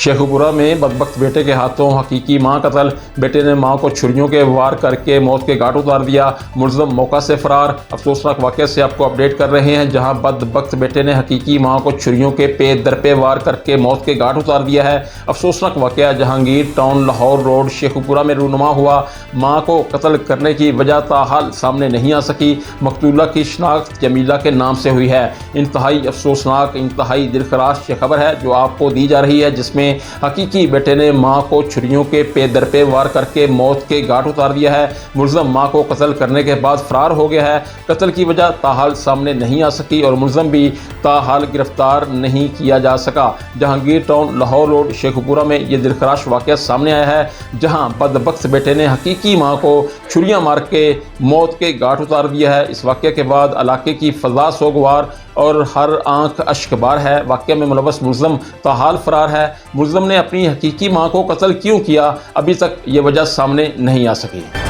शेखुपुरा में बदबख्त बेटे के हाथों हकीकी मां कत्ल। बेटे ने मां को छुरियों के वार करके मौत के घाट उतार दिया। मुलज़म मौका से फरार। अफसोसनाक वाक़े से आपको अपडेट कर रहे हैं, जहां बदबख्त बेटे ने हकीकी मां को छुरियों के पे दर पे वार करके मौत के घाट उतार दिया है। अफसोसनाक वाक़या जहांगीर टाउन लाहौर रोड शेखुपुरा में रूनुमा हुआ। मां को कत्ल करने की वजह ताहाल सामने नहीं आ सकी। मकतूला की शनाख्त जमीला के नाम से हुई है। इंतहाई अफसोसनाक, इंतहाई दिलखराश ये खबर है जो आपको दी जा रही है, जिसमें हकीकी बेटे ने मां को छुरियों के पे दर पे वार करके मौत के घाट उतार दिया है। मुलज़म मां को कत्ल करने के बाद फरार हो गया है। कत्ल की वजह ताहाल सामने नहीं आ सकी और मुलज़म भी ताहाल गिरफ्तार नहीं किया जा सका। जहांगीर टाउन लाहौर रोड शेखुपुरा में यह दिलखराश वाक़या सामने आया है, जहां बदबख्त बेटे ने हकीकी मां को छुरियां मार के मौत के घाट उतार दिया है। इस वाक़े के बाद इलाके की फ़ज़ा सोगवार और हर आंख अश्कबार है। वाक़े में मुलव्वस मुलज़म ताहाल फरार है। मुलज़म ने अपनी हकीकी मां को कत्ल क्यों किया, अभी तक ये वजह सामने नहीं आ सकी।